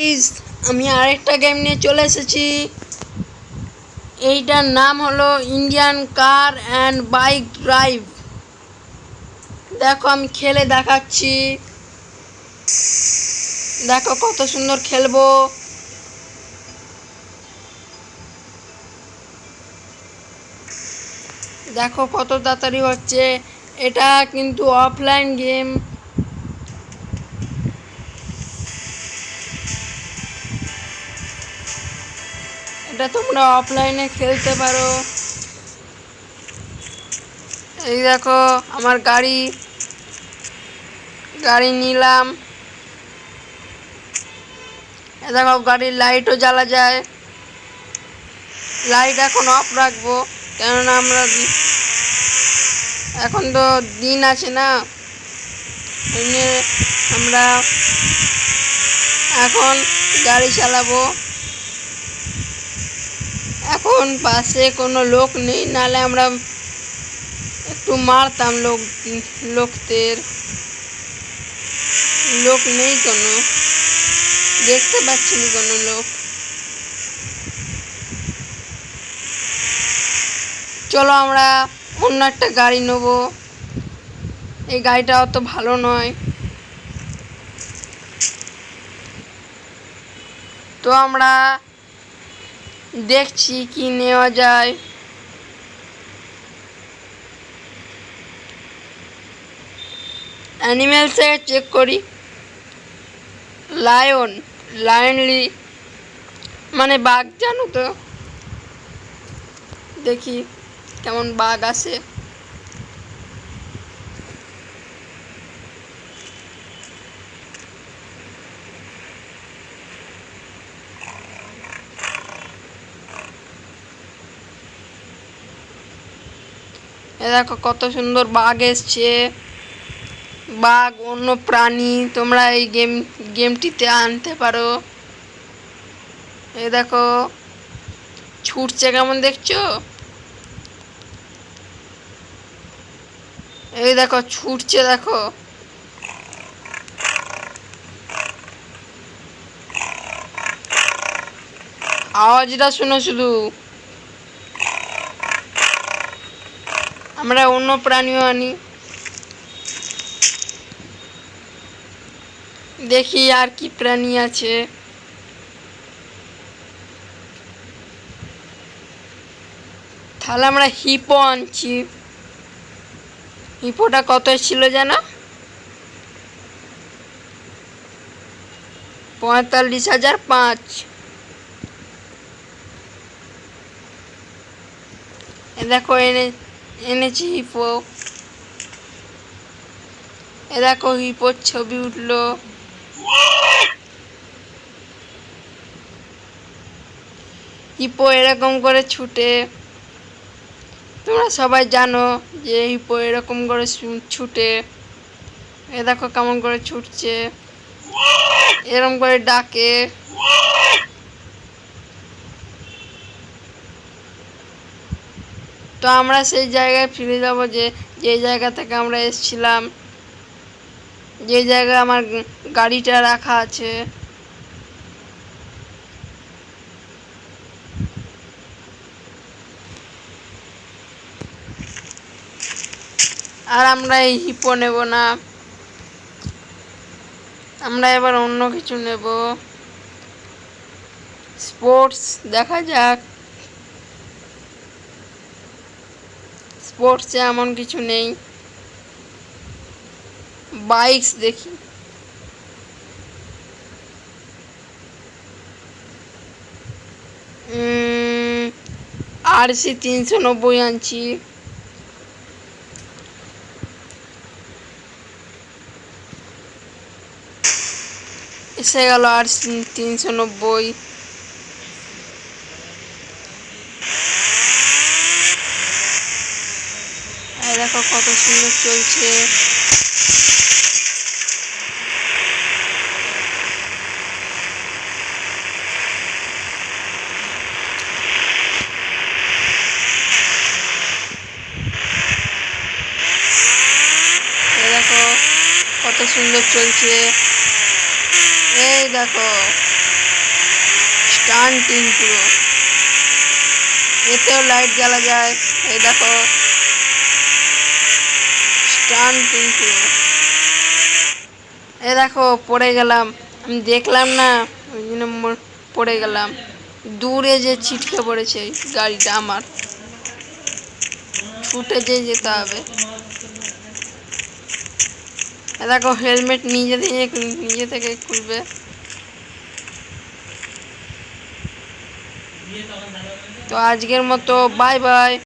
Please আমি আরেকটা game নিয়ে চলে এসেছি। এইটার নাম হলো Indian car and bike drive. দেখো আমি খেলে দেখাচ্ছি, দেখো কত সুন্দর খেলবো। দেখো কত তাড়াতাড়ি হচ্ছে। এটা কিন্তু অফলাইন গেম। এটা তোমরা অফলাইনে খেলতে পারো। এই দেখো আমার গাড়ি নিলাম। দেখো গাড়ির লাইটও জ্বালা যায়। লাইট এখন অফ রাখবো, কেননা এখন তো দিন আছে না, আমরা এখন গাড়ি চালাবো। এখন পাশে কোনো লোক নেই, নাহলে আমরা একটু মারতাম লোকদের। লোক নেই, কোনো দেখতে পাচ্ছি না কোনো লোক। চলো আমরা অন্য একটা গাড়ি নেবো। এই গাড়িটা অত ভালো নয়, তো আমরা দেখছি কি নেওয়া যায়। অ্যানিমেলসে চেক করি। লায়নলি মানে বাঘ, জানো তো। দেখি কেমন বাঘ আসে। দেখো কত সুন্দর বাঘ এসছে। বাঘ অন্য প্রাণী তোমরা এই গেমটিতে আনতে পারো। এই দেখো ছুটছে কেমন, দেখছো? এই দেখো ছুটছে, দেখো। আওয়াজটা শুনো শুধু। আমরা অন্য প্রাণীও আনি। দেখি আর কি প্রাণী আছে। তাহলে আমরা হিপো আনছি। হিপোটা কত ছিল জানো? 45,005। দেখো এনেছি হিপো। দেখো হিপোর ছবি উঠলো। হিপো এরকম করে ছুটে, তোমরা সবাই জানো যে হিপো এরকম করে ছুটে। এ দেখো কেমন করে ছুটছে, এরকম করে ডাকে। তো আমরা সেই জায়গায় ফিরে যাব, যে জায়গা থেকে আমরা এসেছিলাম, যে জায়গায় আমার গাড়িটা রাখা আছে। আর আমরা এই হিপো নেব না, আমরা এবার অন্য কিছু নেব। স্পোর্টস দেখা যাক। স্পোর্টসে এমন কিছু নেই। বাইকস দেখি। RC 390 আনছি। এসে গেল RC 390। দেখো কত সুন্দর চলছে। দেখো কত সুন্দর চলছে। এই দেখো স্টান্টিং পুরো। এতেও লাইট জ্বালা যায়, এই দেখো স্টান্টিং পুরো। এই দেখো পড়ে গেলাম, আমি দেখলাম না ওই জন্য পড়ে গেলাম। দূরে যে ছিটকে পড়েছে গাড়িটা আমার, ছুটে যেতে হবে। দেখো হেলমেট নিজে থেকে খুলবে। তো আজকের মতো বাই বাই।